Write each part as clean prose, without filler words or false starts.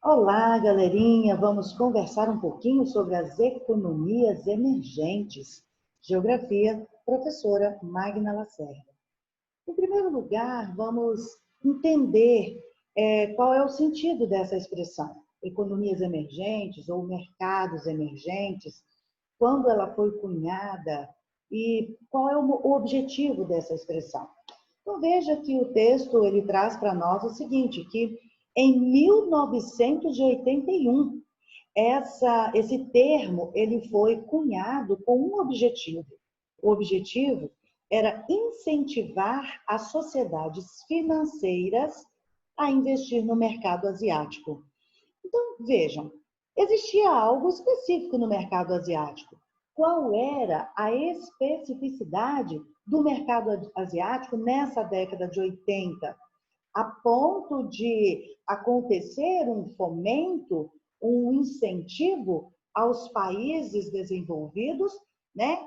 Olá, galerinha! Vamos conversar um pouquinho sobre as economias emergentes. Geografia, professora Magna Lacerda. Em primeiro lugar, vamos entender qual é o sentido dessa expressão, economias emergentes ou mercados emergentes, quando ela foi cunhada e qual é o objetivo dessa expressão. Então, veja que o texto ele traz para nós o seguinte, que em 1981, esse termo ele foi cunhado com um objetivo. O objetivo era incentivar as sociedades financeiras a investir no mercado asiático. Então, vejam, existia algo específico no mercado asiático. Qual era a especificidade do mercado asiático nessa década de 80, a ponto de acontecer um fomento, um incentivo aos países desenvolvidos, né,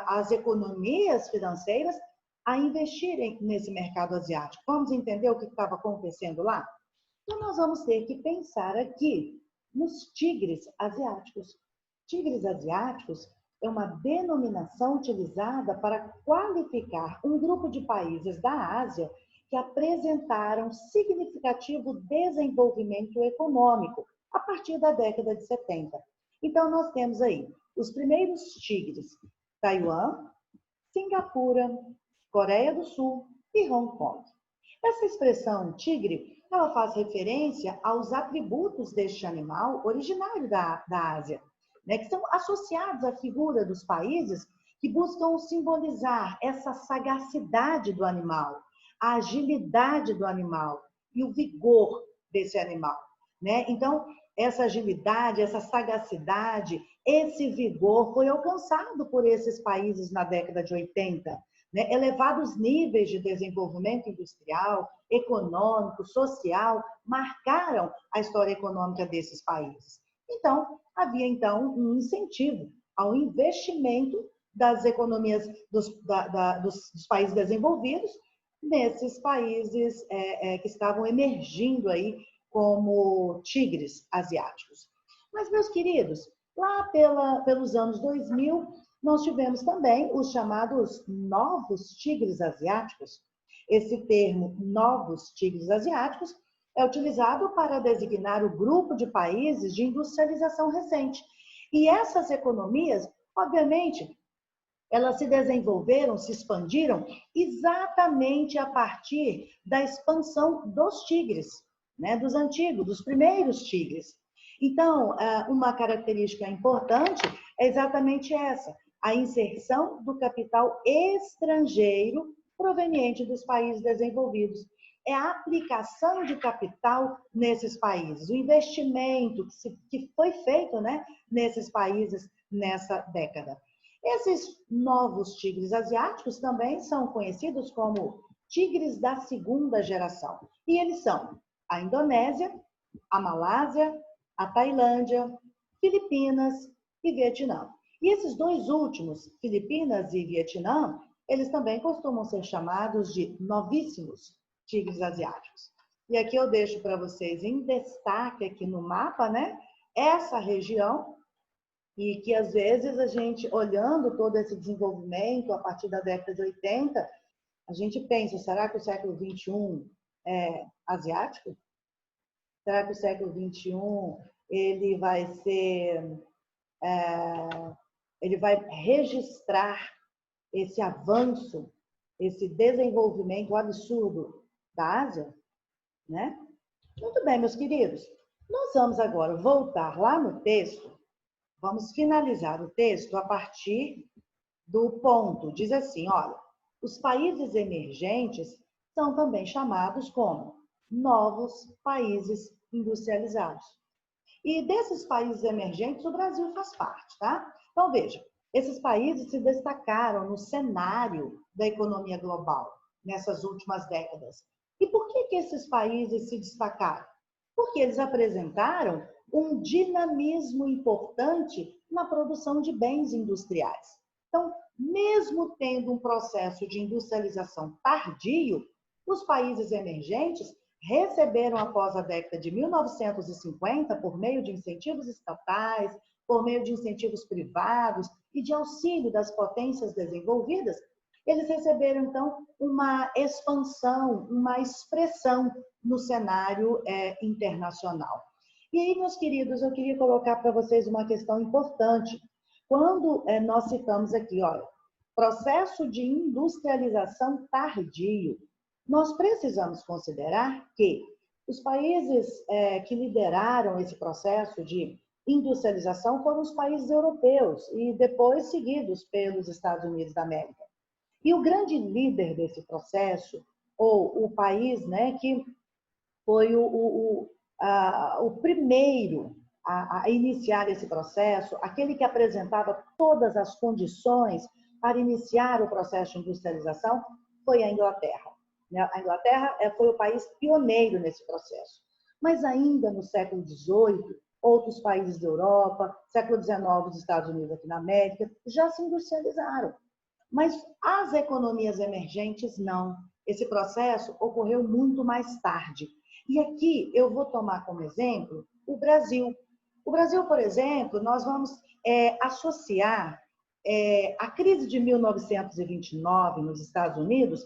as economias financeiras, a investirem nesse mercado asiático. Vamos entender o que estava acontecendo lá? Então, nós vamos ter que pensar aqui nos tigres asiáticos. Tigres asiáticos é uma denominação utilizada para qualificar um grupo de países da Ásia que apresentaram significativo desenvolvimento econômico a partir da década de 70. Então, nós temos aí os primeiros tigres: Taiwan, Singapura, Coreia do Sul e Hong Kong. Essa expressão tigre, ela faz referência aos atributos deste animal originário da Ásia, né, que são associados à figura dos países que buscam simbolizar essa sagacidade do animal, a agilidade do animal e o vigor desse animal, né? Então, essa agilidade, essa sagacidade, esse vigor foi alcançado por esses países na década de 80. Né? Elevados níveis de desenvolvimento industrial, econômico, social, marcaram a história econômica desses países. Então, havia então um incentivo ao investimento das economias dos países desenvolvidos nesses países que estavam emergindo aí como tigres asiáticos. Mas, meus queridos, lá pelos anos 2000, nós tivemos também os chamados novos tigres asiáticos. Esse termo, novos tigres asiáticos, é utilizado para designar o grupo de países de industrialização recente. E essas economias, obviamente, elas se desenvolveram, se expandiram exatamente a partir da expansão dos tigres, né, dos antigos, dos primeiros tigres. Então, uma característica importante é exatamente essa, a inserção do capital estrangeiro proveniente dos países desenvolvidos. É a aplicação de capital nesses países, o investimento que foi feito, né, nesses países nessa década. Esses novos tigres asiáticos também são conhecidos como tigres da segunda geração. E eles são a Indonésia, a Malásia, a Tailândia, Filipinas e Vietnã. E esses dois últimos, Filipinas e Vietnã, eles também costumam ser chamados de novíssimos tigres asiáticos. E aqui eu deixo para vocês em destaque aqui no mapa, né, essa região, e que às vezes a gente, olhando todo esse desenvolvimento a partir da década de 80, a gente pensa, será que o século XXI é asiático? Será que o século XXI ele vai ser, ele vai registrar esse avanço, esse desenvolvimento absurdo da Ásia? Né? Muito bem, meus queridos. Nós vamos agora voltar lá no texto. Vamos finalizar o texto a partir do ponto. Diz assim, olha, os países emergentes são também chamados como novos países industrializados. E desses países emergentes, o Brasil faz parte, tá? Então, veja, esses países se destacaram no cenário da economia global nessas últimas décadas. E por que esses países se destacaram? Porque eles apresentaram um dinamismo importante na produção de bens industriais. Então, mesmo tendo um processo de industrialização tardio, os países emergentes receberam após a década de 1950, por meio de incentivos estatais, por meio de incentivos privados e de auxílio das potências desenvolvidas, eles receberam, então, uma expansão, uma expressão no cenário internacional. E aí, meus queridos, eu queria colocar para vocês uma questão importante. Quando nós citamos aqui, olha, processo de industrialização tardio, nós precisamos considerar que os países que lideraram esse processo de industrialização foram os países europeus e depois seguidos pelos Estados Unidos da América. E o grande líder desse processo, ou o país, né, que foi o primeiro a iniciar esse processo, aquele que apresentava todas as condições para iniciar o processo de industrialização, foi a Inglaterra. A Inglaterra foi o país pioneiro nesse processo. Mas ainda no século XVIII, outros países da Europa, século XIX, os Estados Unidos aqui na América, já se industrializaram. Mas as economias emergentes, não. Esse processo ocorreu muito mais tarde. E aqui eu vou tomar como exemplo o Brasil. O Brasil, por exemplo, nós vamos associar a crise de 1929 nos Estados Unidos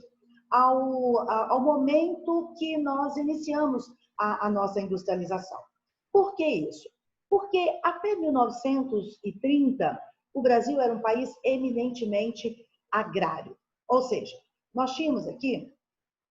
ao momento que nós iniciamos a nossa industrialização. Por que isso? Porque até 1930, o Brasil era um país eminentemente agrário. Ou seja, nós tínhamos aqui,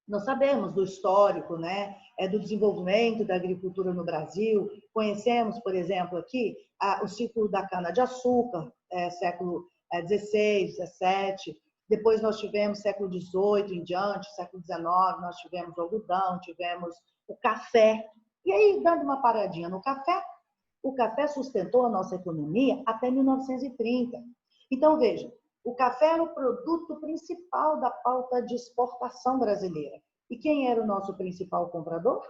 nós sabemos do histórico, né, do desenvolvimento da agricultura no Brasil, conhecemos, por exemplo, aqui o ciclo da cana-de-açúcar, século XVI, XVII, depois nós tivemos século XVIII em diante, século XIX, nós tivemos o algodão, tivemos o café. E aí, dando uma paradinha no café, o café sustentou a nossa economia até 1930. Então, veja, o café era o produto principal da pauta de exportação brasileira. E quem era o nosso principal comprador?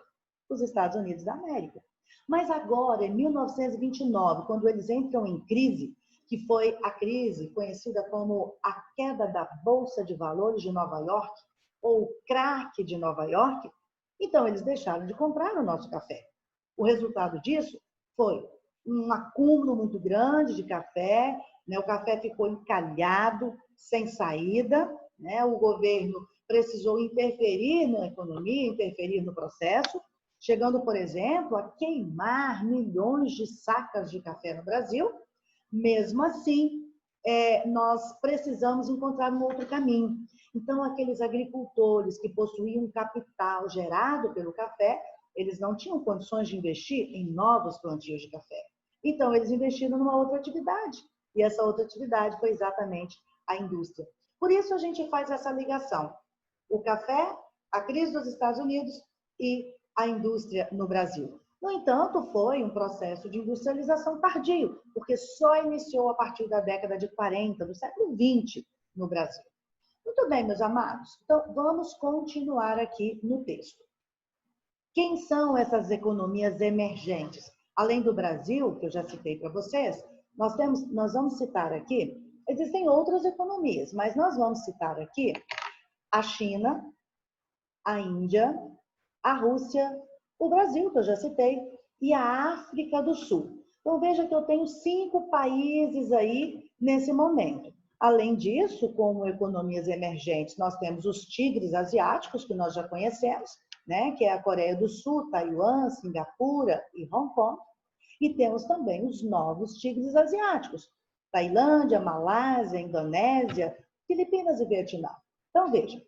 Os Estados Unidos da América. Mas agora, em 1929, quando eles entram em crise, que foi a crise conhecida como a queda da Bolsa de Valores de Nova York, ou crack de Nova York, então eles deixaram de comprar o nosso café. O resultado disso foi um acúmulo muito grande de café, né? O café ficou encalhado, sem saída, né? O governo precisou interferir na economia, interferir no processo, chegando, por exemplo, a queimar milhões de sacas de café no Brasil. Mesmo assim, nós precisamos encontrar um outro caminho. Então, aqueles agricultores que possuíam capital gerado pelo café, eles não tinham condições de investir em novos plantios de café. Então, eles investiram numa outra atividade. E essa outra atividade foi exatamente a indústria. Por isso, a gente faz essa ligação. O café, a crise dos Estados Unidos e a indústria no Brasil. No entanto, foi um processo de industrialização tardio, porque só iniciou a partir da década de 40, do século XX, no Brasil. Muito bem, meus amados. Então, vamos continuar aqui no texto. Quem são essas economias emergentes? Além do Brasil, que eu já citei para vocês, nós vamos citar aqui, existem outras economias, mas nós vamos citar aqui a China, a Índia, a Rússia, o Brasil, que eu já citei, e a África do Sul. Então, veja que eu tenho 5 países aí nesse momento. Além disso, como economias emergentes, nós temos os tigres asiáticos, que nós já conhecemos, né? Que é a Coreia do Sul, Taiwan, Singapura e Hong Kong. E temos também os novos tigres asiáticos, Tailândia, Malásia, Indonésia, Filipinas e Vietnã. Então, veja,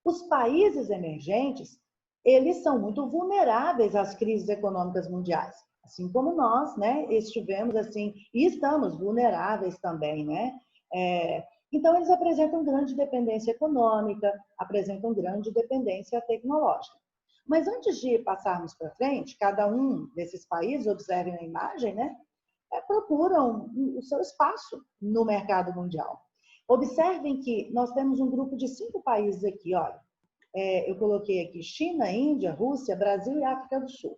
os países emergentes, eles são muito vulneráveis às crises econômicas mundiais, assim como nós, né, estivemos assim, e estamos vulneráveis também, né? Então, eles apresentam grande dependência econômica, apresentam grande dependência tecnológica. Mas antes de passarmos para frente, cada um desses países, observem a imagem, né, procuram o seu espaço no mercado mundial. Observem que nós temos um grupo de 5 países aqui, olha. Eu coloquei aqui China, Índia, Rússia, Brasil e África do Sul.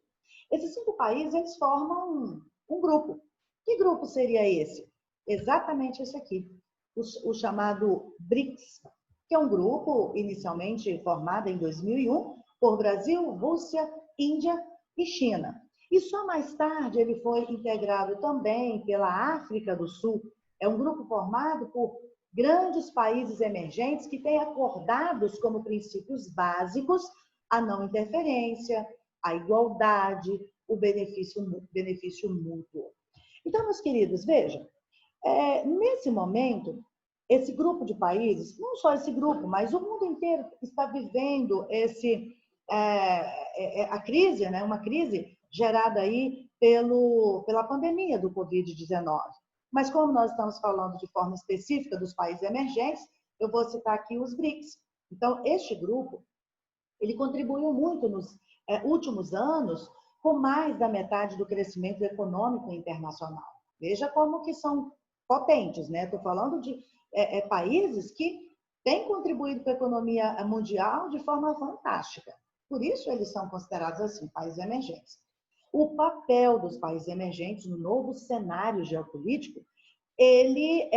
Esses 5 países, eles formam um grupo. Que grupo seria esse? Exatamente esse aqui, o chamado BRICS, que é um grupo inicialmente formado em 2001 por Brasil, Rússia, Índia e China. E só mais tarde ele foi integrado também pela África do Sul. É um grupo formado por grandes países emergentes que têm acordados como princípios básicos a não interferência, a igualdade, o benefício mútuo. Então, meus queridos, vejam, nesse momento, esse grupo de países, não só esse grupo, mas o mundo inteiro está vivendo a crise, né? Uma crise gerada aí pela pandemia do Covid-19. Mas como nós estamos falando de forma específica dos países emergentes, eu vou citar aqui os BRICS. Então, este grupo, ele contribuiu muito nos últimos anos com mais da metade do crescimento econômico internacional. Veja como que são potentes, né? Estou falando de países que têm contribuído para a economia mundial de forma fantástica. Por isso eles são considerados assim, países emergentes. O papel dos países emergentes no novo cenário geopolítico, ele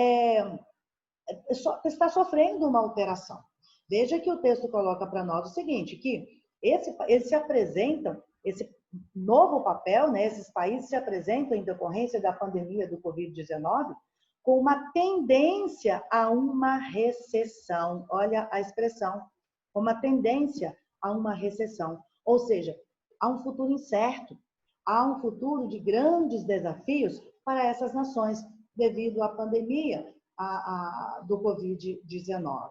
está sofrendo uma alteração. Veja que o texto coloca para nós o seguinte, que eles se apresentam, esse novo papel, né, esses países se apresentam em decorrência da pandemia do Covid-19 com uma tendência a uma recessão. Olha a expressão, uma tendência a uma recessão. Ou seja, há um futuro incerto, há um futuro de grandes desafios para essas nações devido à pandemia do Covid-19.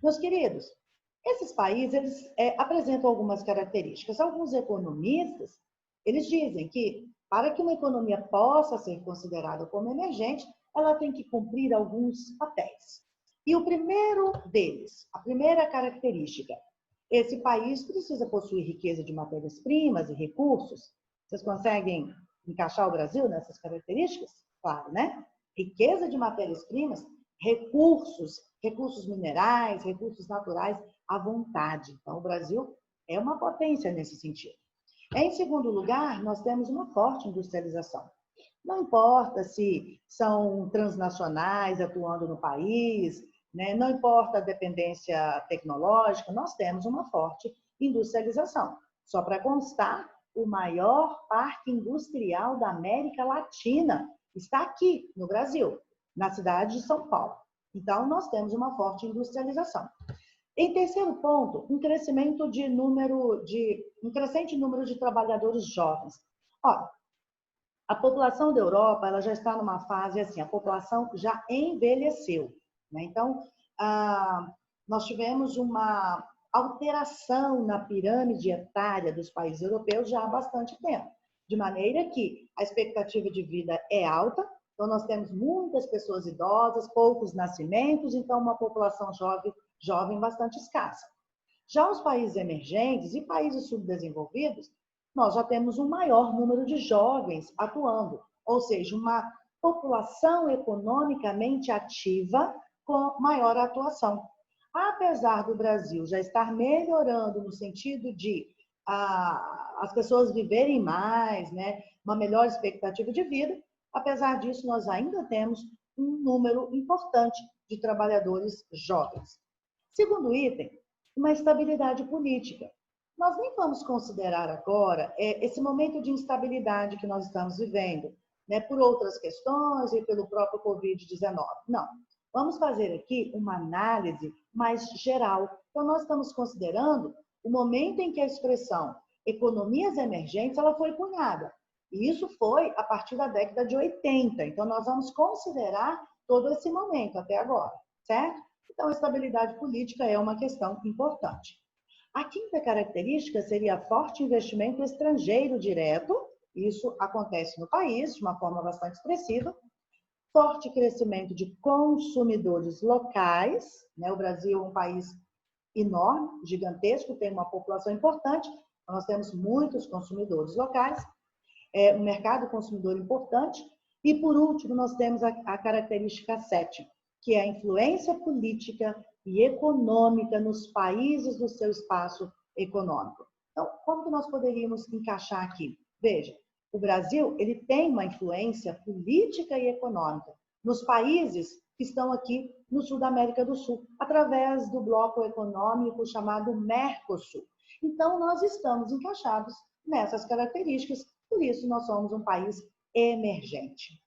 Meus queridos, esses países eles apresentam algumas características. Alguns economistas, eles dizem que para que uma economia possa ser considerada como emergente, ela tem que cumprir alguns papéis. E o primeiro deles, a primeira característica, esse país precisa possuir riqueza de matérias-primas e recursos. Vocês conseguem encaixar o Brasil nessas características? Claro, né? Riqueza de matérias-primas, recursos minerais, recursos naturais à vontade. Então, o Brasil é uma potência nesse sentido. Em segundo lugar, nós temos uma forte industrialização. Não importa se são transnacionais atuando no país, né? Não importa a dependência tecnológica, nós temos uma forte industrialização. Só para constar, o maior parque industrial da América Latina está aqui no Brasil, na cidade de São Paulo. Então, nós temos uma forte industrialização. Em terceiro ponto, um crescente número de trabalhadores jovens. Olha, a população da Europa ela já está numa fase assim, a população já envelheceu. Né? Então, nós tivemos uma alteração na pirâmide etária dos países europeus já há bastante tempo, de maneira que a expectativa de vida é alta, então nós temos muitas pessoas idosas, poucos nascimentos, então uma população jovem bastante escassa. Já os países emergentes e países subdesenvolvidos, nós já temos um maior número de jovens atuando, ou seja, uma população economicamente ativa com maior atuação. Apesar do Brasil já estar melhorando no sentido de as pessoas viverem mais, né, uma melhor expectativa de vida, apesar disso, nós ainda temos um número importante de trabalhadores jovens. Segundo item, uma estabilidade política. Nós nem vamos considerar agora esse momento de instabilidade que nós estamos vivendo, né, por outras questões e pelo próprio Covid-19. Não. Vamos fazer aqui uma análise mais geral. Então, nós estamos considerando o momento em que a expressão economias emergentes ela foi cunhada. E isso foi a partir da década de 80. Então, nós vamos considerar todo esse momento até agora, certo? Então, a estabilidade política é uma questão importante. A quinta característica seria forte investimento estrangeiro direto. Isso acontece no país de uma forma bastante expressiva. Forte crescimento de consumidores locais, né? O Brasil é um país enorme, gigantesco, tem uma população importante, então nós temos muitos consumidores locais, um mercado consumidor importante, e por último nós temos a característica 7, que é a influência política e econômica nos países do seu espaço econômico. Então, como que nós poderíamos encaixar aqui? Veja, o Brasil ele tem uma influência política e econômica nos países que estão aqui no sul da América do Sul, através do bloco econômico chamado Mercosul. Então, nós estamos encaixados nessas características, por isso nós somos um país emergente.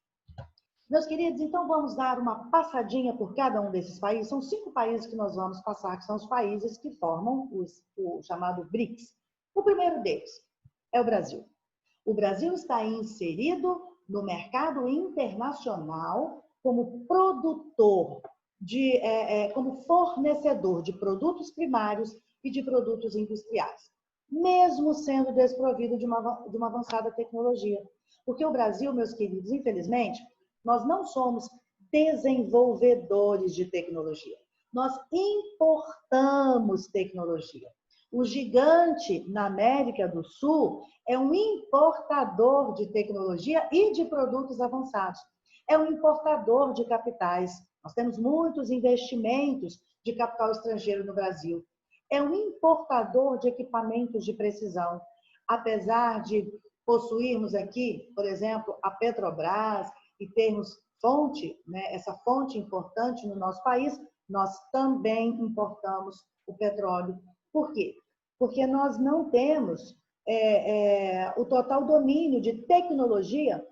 Meus queridos, então vamos dar uma passadinha por cada um desses países. São 5 países que nós vamos passar, que são os países que formam o chamado BRICS. O primeiro deles é o Brasil. O Brasil está inserido no mercado internacional como produtor, como fornecedor de produtos primários e de produtos industriais, mesmo sendo desprovido de uma avançada tecnologia. Porque o Brasil, meus queridos, infelizmente, nós não somos desenvolvedores de tecnologia. Nós importamos tecnologia. O gigante na América do Sul é um importador de tecnologia e de produtos avançados. É um importador de capitais. Nós temos muitos investimentos de capital estrangeiro no Brasil. É um importador de equipamentos de precisão. Apesar de possuirmos aqui, por exemplo, a Petrobras, e termos fonte, né, essa fonte importante no nosso país, nós também importamos o petróleo. Por quê? Porque nós não temos o total domínio de tecnologia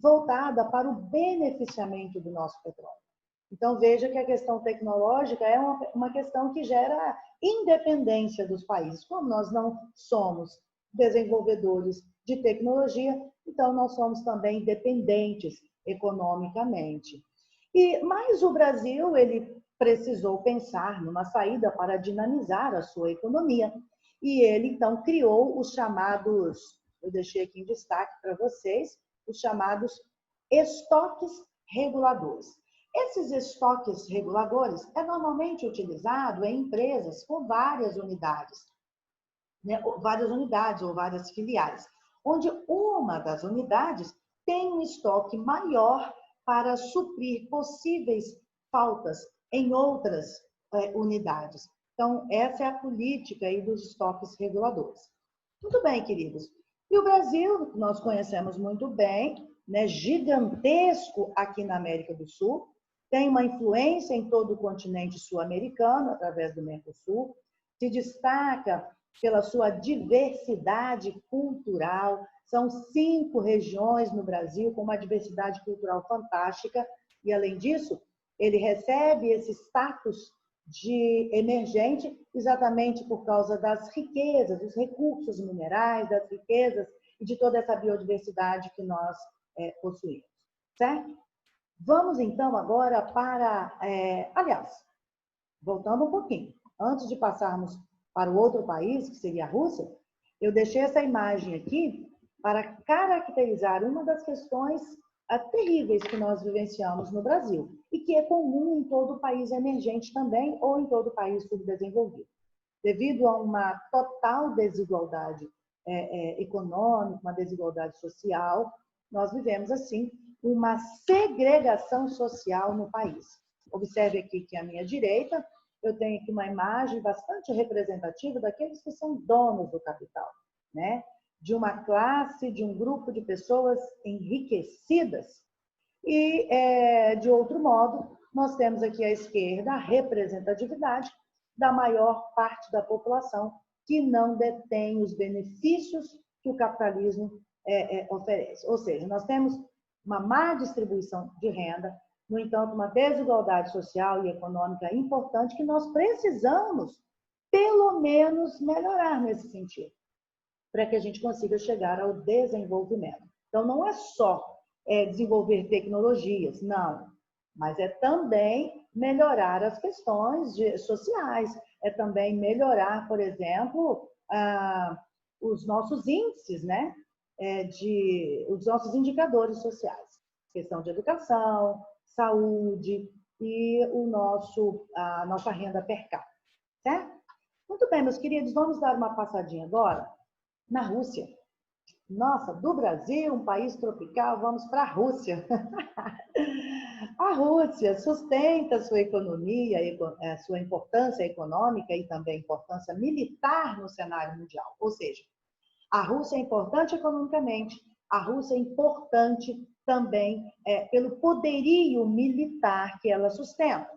voltada para o beneficiamento do nosso petróleo. Então, veja que a questão tecnológica é uma questão que gera independência dos países. Como nós não somos desenvolvedores de tecnologia, então nós somos também dependentes economicamente. Mas o Brasil, ele precisou pensar numa saída para dinamizar a sua economia. E ele, então, criou os chamados, eu deixei aqui em destaque para vocês, os chamados estoques reguladores. Esses estoques reguladores é normalmente utilizado em empresas com várias unidades, né? Várias unidades ou várias filiais, onde uma das unidades tem um estoque maior para suprir possíveis faltas em outras unidades. Então, essa é a política aí dos estoques reguladores. Muito bem, queridos. E o Brasil, nós conhecemos muito bem, né, gigantesco aqui na América do Sul, tem uma influência em todo o continente sul-americano, através do Mercosul, se destaca pela sua diversidade cultural. São 5 regiões no Brasil com uma diversidade cultural fantástica e, além disso, ele recebe esse status de emergente exatamente por causa das riquezas, dos recursos minerais, das riquezas e de toda essa biodiversidade que nós possuímos, certo? Vamos então agora para... aliás, voltando um pouquinho, antes de passarmos para o outro país, que seria a Rússia, eu deixei essa imagem aqui para caracterizar uma das questões terríveis que nós vivenciamos no Brasil e que é comum em todo o país emergente também ou em todo o país subdesenvolvido. Devido a uma total desigualdade econômica, uma desigualdade social, nós vivemos, assim, uma segregação social no país. Observe aqui que à minha direita eu tenho aqui uma imagem bastante representativa daqueles que são donos do capital, né? De uma classe, de um grupo de pessoas enriquecidas. E, de outro modo, nós temos aqui à esquerda a representatividade da maior parte da população que não detém os benefícios que o capitalismo oferece. Ou seja, nós temos uma má distribuição de renda, no entanto, uma desigualdade social e econômica importante que nós precisamos, pelo menos, melhorar nesse sentido, para que a gente consiga chegar ao desenvolvimento. Então, não é só desenvolver tecnologias, não, mas é também melhorar as questões sociais, é também melhorar, por exemplo, os nossos índices, né? Os nossos indicadores sociais, questão de educação, saúde e a nossa renda per capita, certo? Muito bem, meus queridos, vamos dar uma passadinha agora na Rússia. Nossa, do Brasil, um país tropical, vamos para a Rússia. A Rússia sustenta sua economia, sua importância econômica e também importância militar no cenário mundial. Ou seja, a Rússia é importante economicamente, a Rússia é importante também pelo poderio militar que ela sustenta.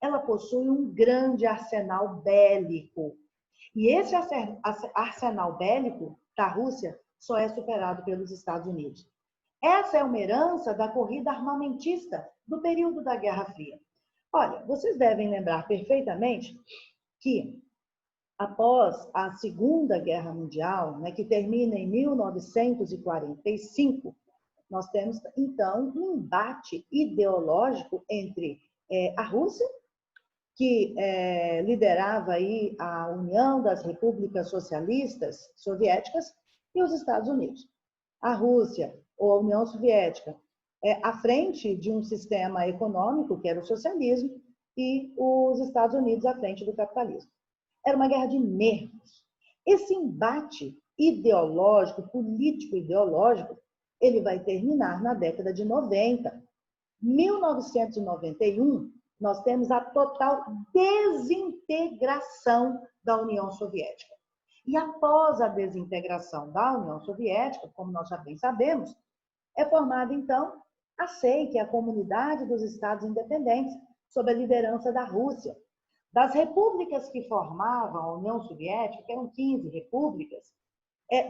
Ela possui um grande arsenal bélico. E esse arsenal bélico da Rússia só é superado pelos Estados Unidos. Essa é uma herança da corrida armamentista do período da Guerra Fria. Olha, vocês devem lembrar perfeitamente que após a Segunda Guerra Mundial, né, que termina em 1945, nós temos, então, um embate ideológico entre a Rússia, que liderava aí a União das Repúblicas Socialistas Soviéticas, e os Estados Unidos. A Rússia, ou a União Soviética, à frente de um sistema econômico, que era o socialismo, e os Estados Unidos à frente do capitalismo. Era uma guerra de nervos. Esse embate ideológico, político-ideológico, ele vai terminar na década de 90. 1991, nós temos a total desintegração da União Soviética. E após a desintegração da União Soviética, como nós já bem sabemos, é formada, então, a CEI, que é a Comunidade dos Estados Independentes, sob a liderança da Rússia. Das repúblicas que formavam a União Soviética, que eram 15 repúblicas,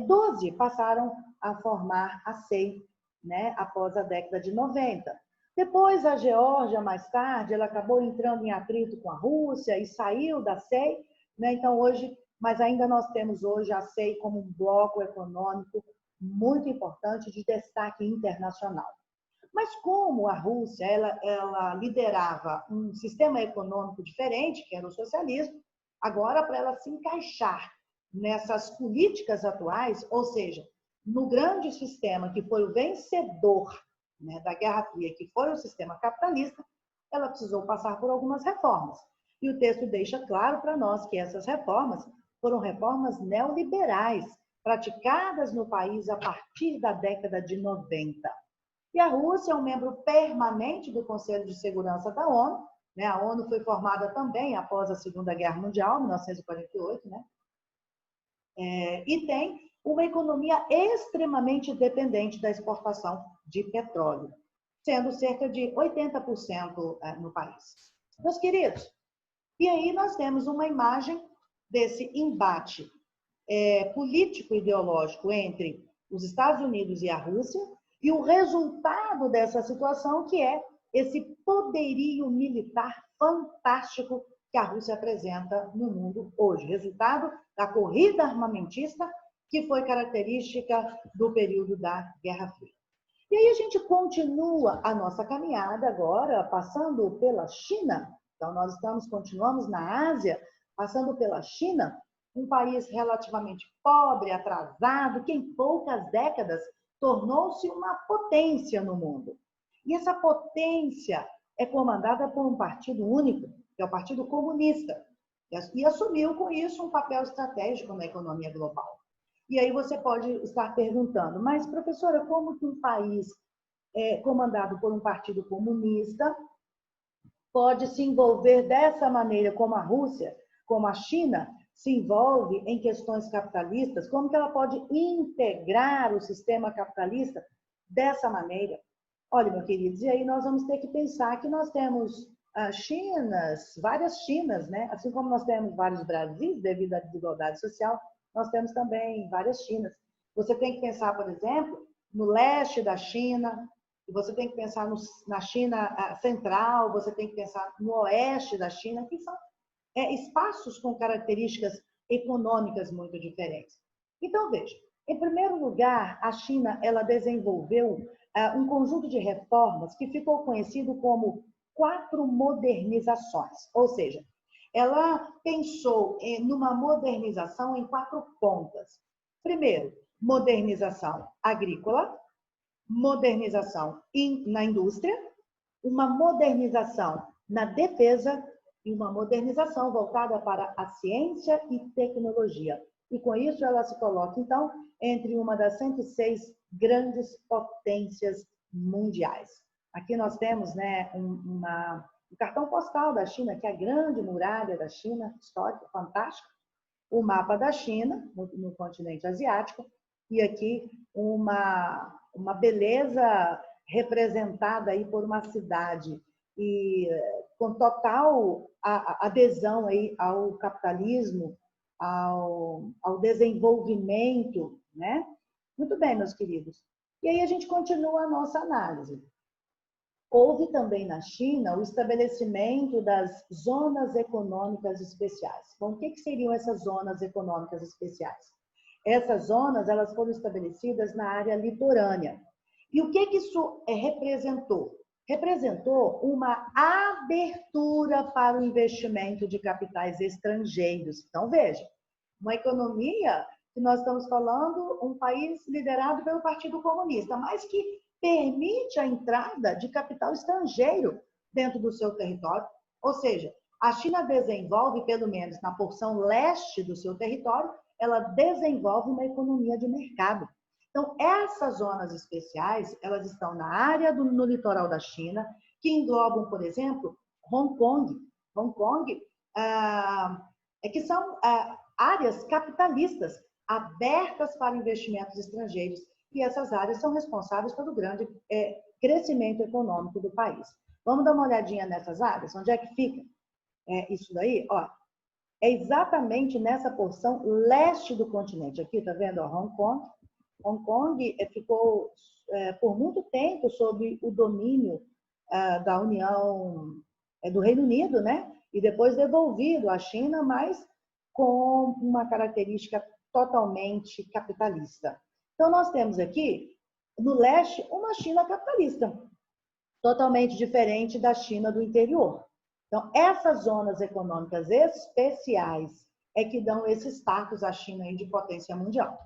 12 passaram a formar a CEI, né, após a década de 90. Depois, a Geórgia, mais tarde, ela acabou entrando em atrito com a Rússia e saiu da CEI, né? Então, hoje, mas ainda nós temos hoje a CEI como um bloco econômico muito importante de destaque internacional. Mas como a Rússia ela liderava um sistema econômico diferente, que era o socialismo, agora, para ela se encaixar nessas políticas atuais, ou seja, no grande sistema que foi o vencedor, né, da Guerra Fria, que foi o sistema capitalista, ela precisou passar por algumas reformas. E o texto deixa claro para nós que essas reformas foram reformas neoliberais, praticadas no país a partir da década de 90. E a Rússia é um membro permanente do Conselho de Segurança da ONU, né? A ONU foi formada também após a Segunda Guerra Mundial, 1948, né? E tem uma economia extremamente dependente da exportação de petróleo, sendo cerca de 80% no país. Meus queridos, e aí nós temos uma imagem desse embate político-ideológico entre os Estados Unidos e a Rússia, e o resultado dessa situação, que é esse poderio militar fantástico que a Rússia apresenta no mundo hoje. Resultado da corrida armamentista que foi característica do período da Guerra Fria. E aí a gente continua a nossa caminhada agora, passando pela China. Então, nós continuamos na Ásia, passando pela China, um país relativamente pobre, atrasado, que em poucas décadas tornou-se uma potência no mundo. E essa potência é comandada por um partido único, que é o Partido Comunista, e assumiu com isso um papel estratégico na economia global. E aí você pode estar perguntando, mas professora, como que um país comandado por um partido comunista pode se envolver dessa maneira como a Rússia, como a China, se envolve em questões capitalistas? Como que ela pode integrar o sistema capitalista dessa maneira? Olha, meus queridos, e aí nós vamos ter que pensar que nós temos várias Chinas, né? Assim como nós temos vários Brasis devido à desigualdade social, nós temos também várias Chinas. Você tem que pensar, por exemplo, no leste da China, você tem que pensar na China central, você tem que pensar no oeste da China, que são espaços com características econômicas muito diferentes. Então, veja, em primeiro lugar, a China ela desenvolveu um conjunto de reformas que ficou conhecido como 4 modernizações, ou seja, ela pensou numa modernização em 4 pontas. Primeiro, modernização agrícola, modernização na indústria, uma modernização na defesa e uma modernização voltada para a ciência e tecnologia. E com isso ela se coloca, então, entre uma das 106 grandes potências mundiais. Aqui nós temos, né, um cartão postal da China, que é a grande muralha da China, histórico, fantástico, o mapa da China, no continente asiático, e aqui uma beleza representada aí por uma cidade e com total adesão aí ao capitalismo, ao desenvolvimento, né? Muito bem, meus queridos. E aí a gente continua a nossa análise. Houve também na China o estabelecimento das zonas econômicas especiais. Bom, o que seriam essas zonas econômicas especiais? Essas zonas, elas foram estabelecidas na área litorânea. E o que isso representou? Representou uma abertura para o investimento de capitais estrangeiros. Então, veja, uma economia que nós estamos falando, um país liderado pelo Partido Comunista, mas que permite a entrada de capital estrangeiro dentro do seu território. Ou seja, a China desenvolve, pelo menos na porção leste do seu território, ela desenvolve uma economia de mercado. Então, essas zonas especiais, elas estão na área no litoral da China, que englobam, por exemplo, Hong Kong. Hong Kong que são áreas capitalistas, abertas para investimentos estrangeiros. E essas áreas são responsáveis pelo grande crescimento econômico do país. Vamos dar uma olhadinha nessas áreas? Onde é que fica isso daí? Ó, é exatamente nessa porção leste do continente. Aqui, tá vendo? Ó, Hong Kong. Hong Kong ficou por muito tempo sob o domínio da União do Reino Unido, né? E depois devolvido à China, mas com uma característica totalmente capitalista. Então, nós temos aqui, no leste, uma China capitalista, totalmente diferente da China do interior. Então, essas zonas econômicas especiais é que dão esse status à China aí de potência mundial.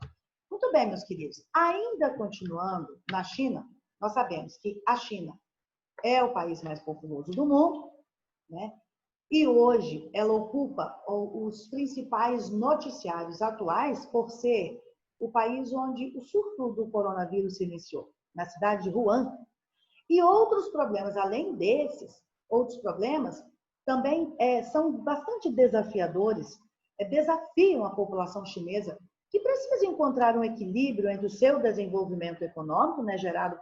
Muito bem, meus queridos. Ainda continuando na China, nós sabemos que a China é o país mais populoso do mundo, né? E hoje ela ocupa os principais noticiários atuais por ser o país onde o surto do coronavírus se iniciou, na cidade de Wuhan. E outros problemas, além desses, outros problemas também são bastante desafiadores, desafiam a população chinesa, que precisa encontrar um equilíbrio entre o seu desenvolvimento econômico, né, gerado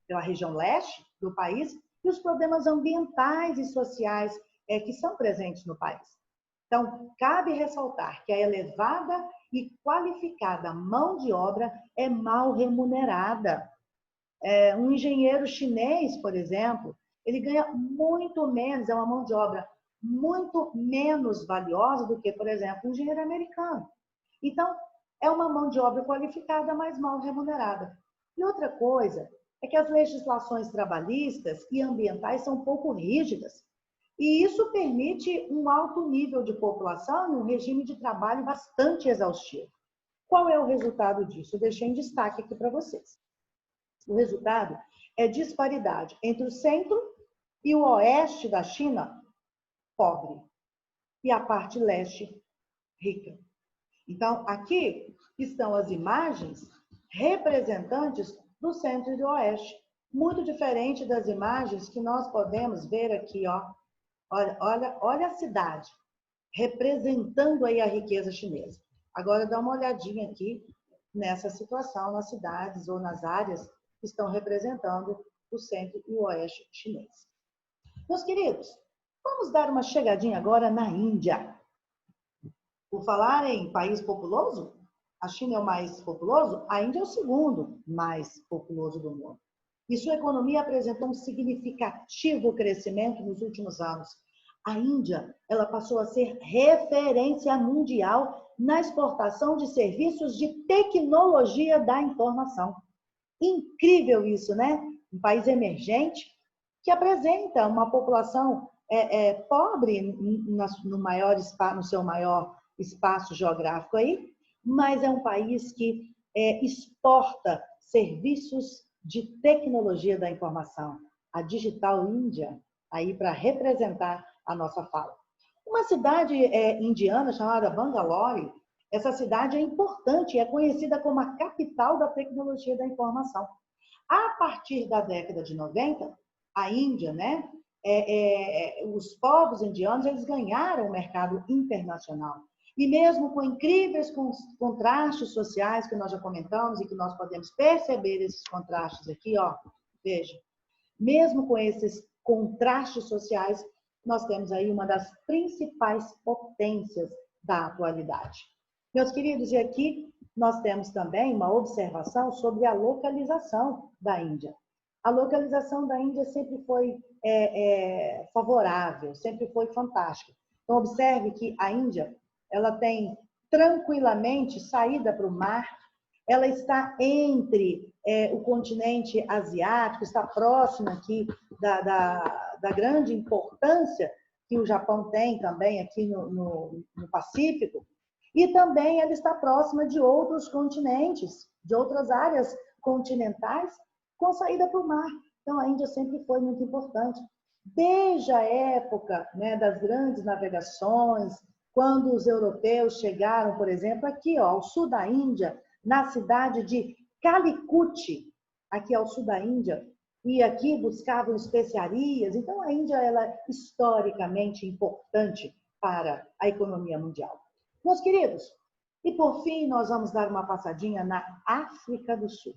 pela região leste do país, e os problemas ambientais e sociais que são presentes no país. Então, cabe ressaltar que a elevada e qualificada mão de obra é mal remunerada. Um engenheiro chinês, por exemplo, ele ganha muito menos, é uma mão de obra muito menos valiosa do que, por exemplo, um engenheiro americano. Então, é uma mão de obra qualificada, mas mal remunerada. E outra coisa é que as legislações trabalhistas e ambientais são um pouco rígidas. E isso permite um alto nível de população e um regime de trabalho bastante exaustivo. Qual é o resultado disso? Eu deixei em destaque aqui para vocês. O resultado é disparidade entre o centro e o oeste da China, pobre, e a parte leste, rica. Então, aqui estão as imagens representantes do centro e do oeste, muito diferente das imagens que nós podemos ver aqui, ó. Olha a cidade, representando aí a riqueza chinesa. Agora dá uma olhadinha aqui nessa situação, nas cidades ou nas áreas que estão representando o centro e o oeste chinês. Meus queridos, vamos dar uma chegadinha agora na Índia. Por falar em país populoso, a China é o mais populoso, a Índia é o segundo mais populoso do mundo. E sua economia apresentou um significativo crescimento nos últimos anos. A Índia, ela passou a ser referência mundial na exportação de serviços de tecnologia da informação. Incrível isso, né? Um país emergente que apresenta uma população pobre no seu maior espaço geográfico aí, mas é um país que exporta serviços de tecnologia da informação. A Digital Índia, aí para representar a nossa fala. Uma cidade indiana chamada Bangalore, essa cidade é importante, é conhecida como a capital da tecnologia da informação. A partir da década de 90, a Índia, né, os povos indianos, eles ganharam o mercado internacional. E mesmo com incríveis contrastes sociais que nós já comentamos e que nós podemos perceber esses contrastes aqui, ó, veja, mesmo com esses contrastes sociais, nós temos aí uma das principais potências da atualidade. Meus queridos, e aqui nós temos também uma observação sobre a localização da Índia. A localização da Índia sempre foi favorável, sempre foi fantástica. Então, observe que a Índia, ela tem tranquilamente saída para o mar, ela está entre o continente asiático, está próxima aqui da grande importância que o Japão tem também aqui no Pacífico, e também ela está próxima de outros continentes, de outras áreas continentais, com saída para o mar. Então, a Índia sempre foi muito importante. Desde a época, né, das grandes navegações, quando os europeus chegaram, por exemplo, aqui ao sul da Índia, na cidade de Calicut, aqui ao sul da Índia, e aqui buscavam especiarias. Então, a Índia ela é historicamente importante para a economia mundial. Meus queridos, e por fim, nós vamos dar uma passadinha na África do Sul.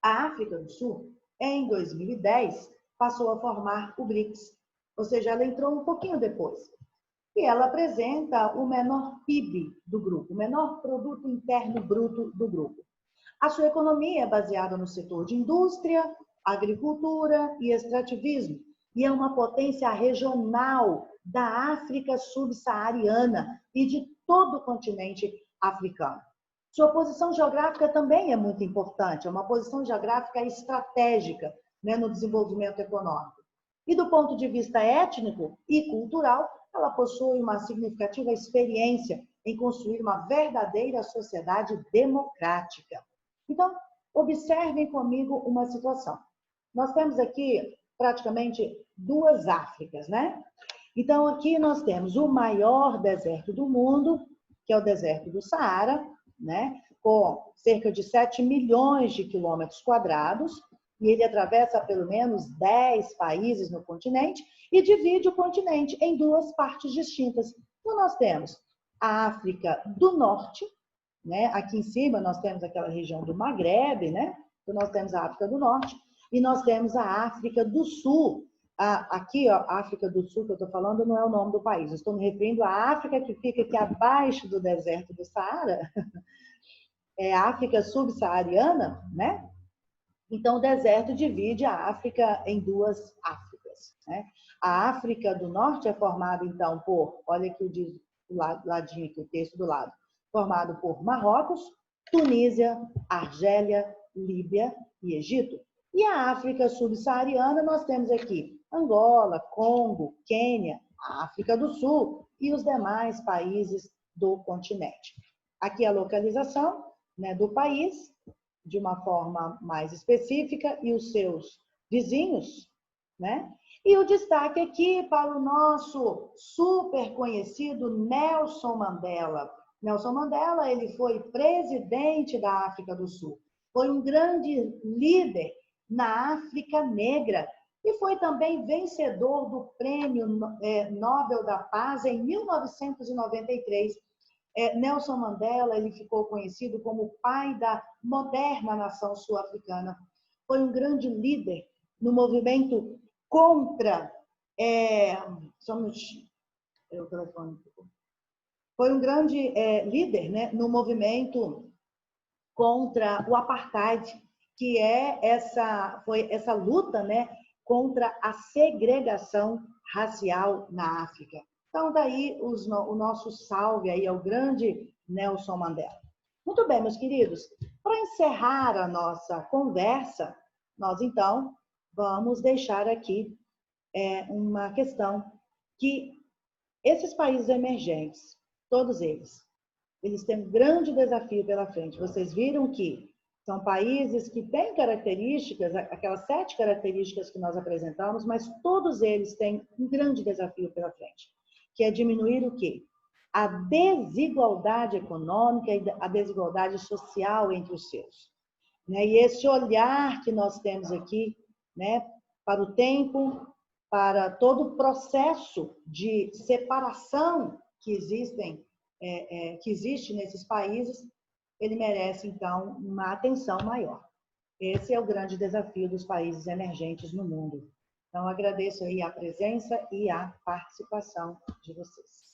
A África do Sul, em 2010, passou a formar o BRICS, ou seja, ela entrou um pouquinho depois. E ela apresenta o menor PIB do grupo, o menor produto interno bruto do grupo. A sua economia é baseada no setor de indústria, agricultura e extrativismo, e é uma potência regional da África subsaariana e de todo o continente africano. Sua posição geográfica também é muito importante, é uma posição geográfica estratégica, né, no desenvolvimento econômico. E do ponto de vista étnico e cultural, ela possui uma significativa experiência em construir uma verdadeira sociedade democrática. Então, observem comigo uma situação. Nós temos aqui praticamente duas Áfricas, né? Então, aqui nós temos o maior deserto do mundo, que é o deserto do Saara, né? Com cerca de 7 milhões de quilômetros quadrados, e ele atravessa pelo menos 10 países no continente e divide o continente em duas partes distintas. Então, nós temos a África do Norte, né? Aqui em cima nós temos aquela região do Maghreb, né? Então, nós temos a África do Norte e nós temos a África do Sul. Aqui, ó, a África do Sul que eu estou falando não é o nome do país, eu estou me referindo à África que fica aqui abaixo do deserto do Saara, é a África subsaariana, né? Então, o deserto divide a África em duas Áfricas, né? A África do Norte é formada, então, por, olha aqui o ladinho aqui, o texto do lado, formado por Marrocos, Tunísia, Argélia, Líbia e Egito. E a África subsaariana, nós temos aqui Angola, Congo, Quênia, a África do Sul e os demais países do continente. Aqui a localização, né, do país, de uma forma mais específica, e os seus vizinhos, né? E o destaque aqui para o nosso super conhecido Nelson Mandela. Nelson Mandela, ele foi presidente da África do Sul, foi um grande líder na África Negra e foi também vencedor do Prêmio Nobel da Paz em 1993. Nelson Mandela, ele ficou conhecido como o pai da moderna nação sul-africana. Foi um grande líder no movimento contra... Foi um grande líder, né, no movimento contra o apartheid, que foi essa luta, né, contra a segregação racial na África. Então, daí o nosso salve aí ao grande Nelson Mandela. Muito bem, meus queridos. Para encerrar a nossa conversa, nós, então, vamos deixar aqui uma questão que esses países emergentes, todos eles têm um grande desafio pela frente. Vocês viram que são países que têm características, aquelas 7 características que nós apresentamos, mas todos eles têm um grande desafio pela frente, que é diminuir o quê? A desigualdade econômica e a desigualdade social entre os seus. Né? E esse olhar que nós temos aqui, né, para o tempo, para todo o processo de separação que existe nesses países, ele merece, então, uma atenção maior. Esse é o grande desafio dos países emergentes no mundo. Então, agradeço aí a presença e a participação de vocês.